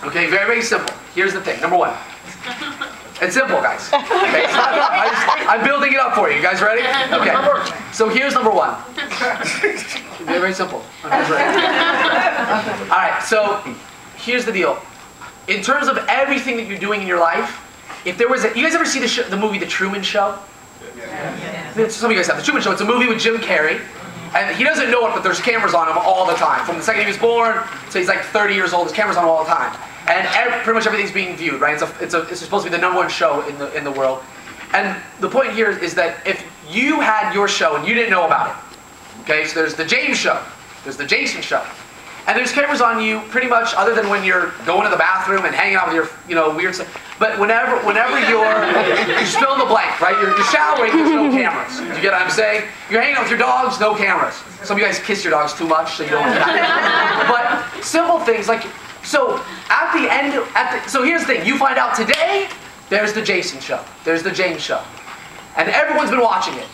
Okay, very, very simple. Here's the thing. Number one. It's simple, guys. Okay, it's not, I'm building it up for you. You guys ready? Okay. So here's number one. Very, very simple. Okay, ready? All right, so here's the deal. In terms of everything that you're doing in your life, if there was a... You guys ever see the movie The Truman Show? Yeah. Some of you guys have. The Truman Show. It's a movie with Jim Carrey. And he doesn't know it, but there's cameras on him all the time. From the second he was born to he's like 30 years old, there's cameras on him all the time. And pretty much everything's being viewed, right? It's supposed to be the #1 show in the world. And the point here is that if you had your show and you didn't know about it, okay? So there's the James show, there's the Jason show, and there's cameras on you pretty much other than when you're going to the bathroom and hanging out with your weird stuff. But whenever you're fill in the blank, right? You're showering, there's no cameras. Do you get what I'm saying? You're hanging out with your dogs, no cameras. Some of you guys kiss your dogs too much, so you don't want that. But simple things like. So at the end, so here's the thing. You find out today, there's the Jason show. There's the James show. And everyone's been watching it.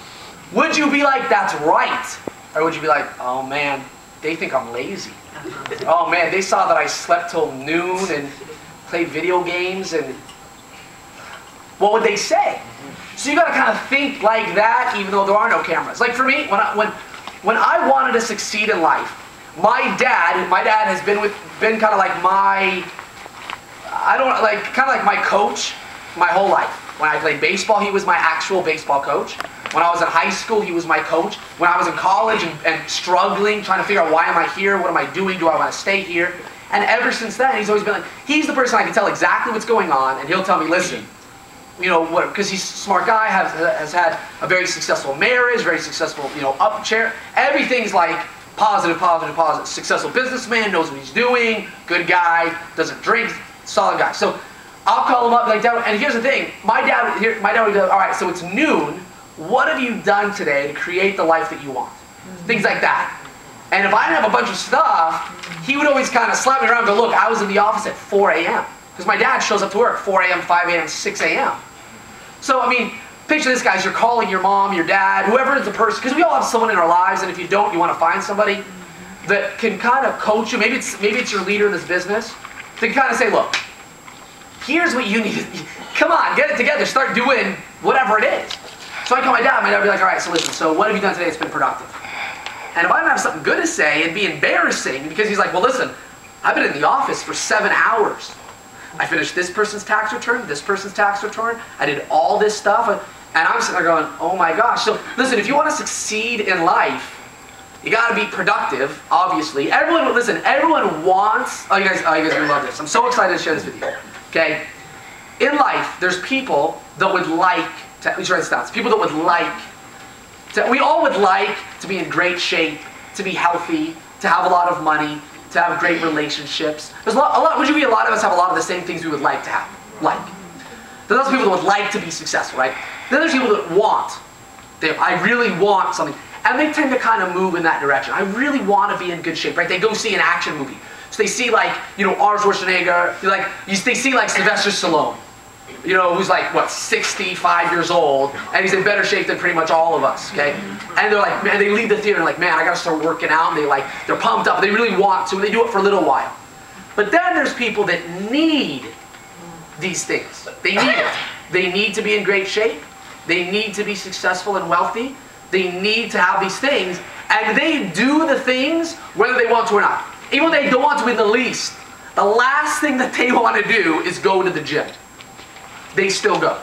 Would you be like, that's right? Or would you be like, oh man, they think I'm lazy. Oh man, they saw that I slept till noon and played video games and... What would they say? So you gotta kind of think like that even though there are no cameras. Like for me, when I wanted to succeed in life, my dad has been kind of like my, kind of like my coach my whole life. When I played baseball, he was my actual baseball coach. When I was in high school, he was my coach. When I was in college and struggling, trying to figure out why am I here, what am I doing, do I want to stay here? And ever since then, he's always been like, he's the person I can tell exactly what's going on, and he'll tell me, listen, you know, what? Because he's a smart guy, has had a very successful marriage, very successful, up chair. Everything's like, positive, successful businessman, knows what he's doing, good guy, doesn't drink, solid guy. So I'll call him up like that. And here's the thing, my dad would go, all right, so it's noon. What have you done today to create the life that you want? Things like that. And if I didn't have a bunch of stuff, he would always kind of slap me around and go, look, I was in the office at 4 a.m. Because my dad shows up to work 4 a.m., 5 a.m., 6 a.m. So, I mean, picture this, guys. You're calling your mom, your dad, whoever is the person, because we all have someone in our lives, and if you don't, you want to find somebody that can kind of coach you. Maybe it's your leader in this business. They can kind of say, look, here's what you need. Come on, get it together. Start doing whatever it is. So I call my dad. My dad would be like, all right, so listen, so what have you done today that's been productive? And if I didn't have something good to say, it'd be embarrassing because he's like, well, listen, I've been in the office for 7 hours. I finished this person's tax return, this person's tax return. I did all this stuff. And I'm sitting there going, oh my gosh. So listen, if you want to succeed in life, you got to be productive, obviously. Everyone wants, oh you guys are going to love this. I'm so excited to share this with you. Okay? In life, there's people that would like to, let me write this down. It's people that would like to, we all would like to be in great shape, to be healthy, to have a lot of money, to have great relationships. There's a lot of us have a lot of the same things we would like to have. There's also people that would like to be successful, right? Then there's people that want. I really want something. And they tend to kind of move in that direction. I really want to be in good shape, right? They go see an action movie. So they see like, Arnold Schwarzenegger, they see like Sylvester Stallone, who's like, what, 65 years old, and he's in better shape than pretty much all of us, okay? And they're like, man, they leave the theater and like, man, I gotta start working out, and they're pumped up, they really want to, and they do it for a little while. But then there's people that need these things. They need it. They need to be in great shape. They need to be successful and wealthy. They need to have these things, and they do the things whether they want to or not. Even when they don't want to in the least, the last thing that they want to do is go to the gym. They still go.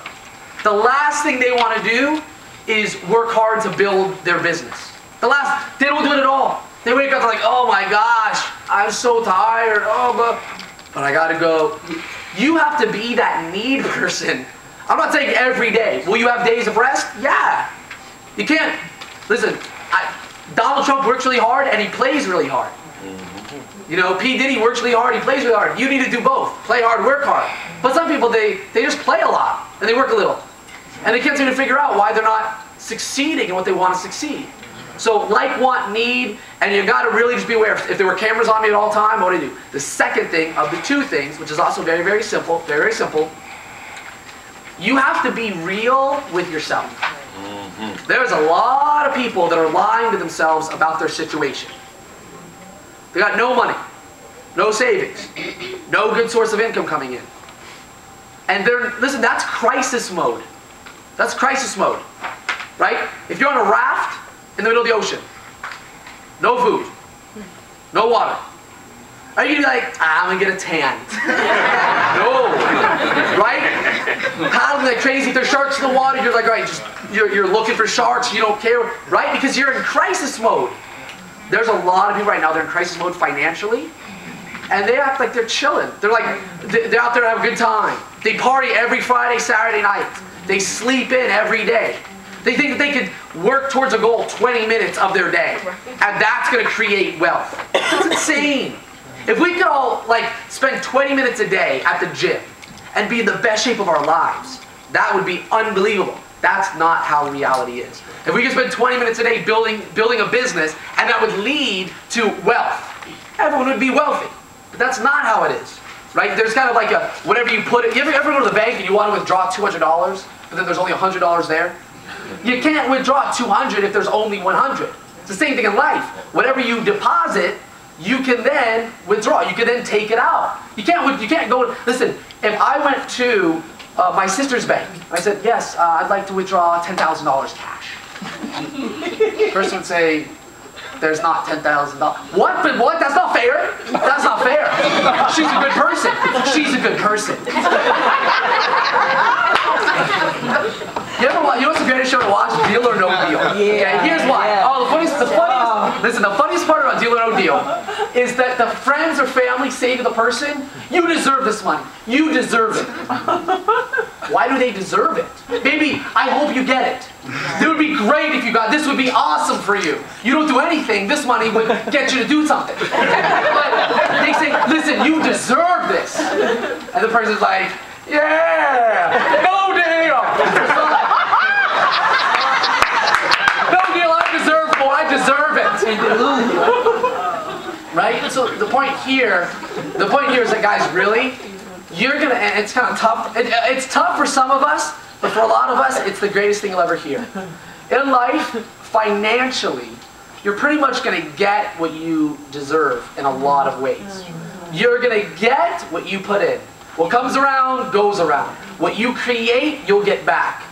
The last thing they want to do is work hard to build their business. They don't do it at all. They wake up like, oh my gosh, I'm so tired, but I gotta go. You have to be that need person. I'm not saying every day. Will you have days of rest? Yeah. You can't. Listen, Donald Trump works really hard and he plays really hard. P. Diddy works really hard, he plays really hard. You need to do both. Play hard, work hard. But some people, they just play a lot and they work a little. And they can't seem to figure out why they're not succeeding in what they want to succeed. So like, want, need, and you got to really just be aware. If there were cameras on me at all time, what do I do? The second thing of the two things, which is also very, very simple, you have to be real with yourself. There's a lot of people that are lying to themselves about their situation. They got no money. no savings, no good source of income coming in. And listen, that's crisis mode. That's crisis mode, right? If you're on a raft in the middle of the ocean, no food, no water, are you gonna be like, I'm gonna get a tan? No, right? Paddling like crazy. If there's sharks in the water, you're like, all right, you're looking for sharks. You don't care, right? Because you're in crisis mode. There's a lot of people right now, they're in crisis mode financially, and they act like they're chilling. They're like, they're out there to have a good time. They party every Friday, Saturday night. They sleep in every day. They think that they could work towards a goal 20 minutes of their day, and that's going to create wealth. It's insane. If we could all spend 20 minutes a day at the gym and be in the best shape of our lives, that would be unbelievable. That's not how reality is. If we could spend 20 minutes a day building a business, and that would lead to wealth, everyone would be wealthy. But that's not how it is, right? There's kind of like a, whatever you put it, you ever go to the bank and you want to withdraw $200, but then there's only $100 there? You can't withdraw 200 if there's only 100. It's the same thing in life. Whatever you deposit, you can then withdraw. You can then take it out. You can't go, listen, if I went to my sister's bank, and I said, yes, I'd like to withdraw $10,000 cash. The person would say, there's not $10,000. What? But what? That's not fair. That's not fair. She's a good person. She's a good person. You know what's the greatest show to watch? Deal or No Deal. Yeah. Okay, here's why. Yeah. Oh, listen, the funniest part about Deal or No Deal is that the friends or family say to the person, you deserve this money. You deserve it. Why do they deserve it? Baby, I hope you get it. It would be great if you got, this would be awesome for you. You don't do anything, this money would get you to do something. But they say, listen, you deserve this. And the person's like, yeah, no deal. No deal, I deserve it. Right? So the point here is that, guys, really, you're gonna, and it's kind of tough. It's tough for some of us, but for a lot of us, it's the greatest thing you'll ever hear. In life, financially, you're pretty much gonna get what you deserve in a lot of ways. You're gonna get what you put in. What comes around, goes around. What you create, you'll get back.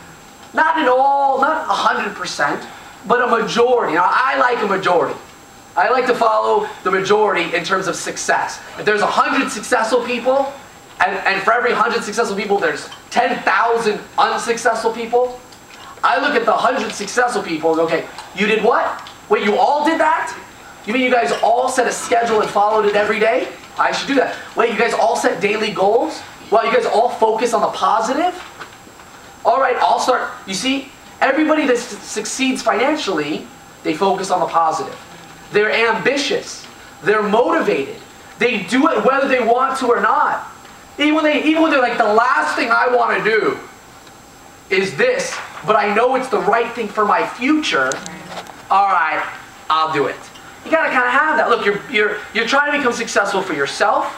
Not at all, not 100%, but a majority. Now, I like a majority. I like to follow the majority in terms of success. If there's 100 successful people, and for every 100 successful people, there's 10,000 unsuccessful people, I look at the 100 successful people and go, okay, you did what? Wait, you all did that? You mean you guys all set a schedule and followed it every day? I should do that. Wait, you guys all set daily goals? Well, you guys all focus on the positive? All right, I'll start. You see, everybody that succeeds financially, they focus on the positive. They're ambitious. They're motivated. They do it whether they want to or not. Even when they're like, the last thing I want to do is this, but I know it's the right thing for my future, all right, I'll do it. You gotta kind of have that. Look, you're trying to become successful for yourself,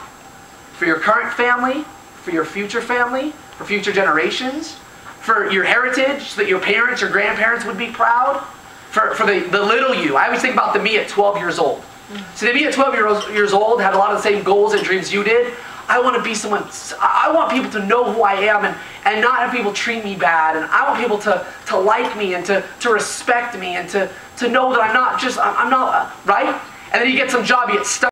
for your current family, for your future family, for future generations, for your heritage, so that your parents, your grandparents would be proud, for the little you. I always think about the me at 12 years old. So the me at 12 years old had a lot of the same goals and dreams you did. I want to be someone, I want people to know who I am and not have people treat me bad. And I want people to like me and to respect me and to know that I'm not, right? And then you get some job, you get stuck.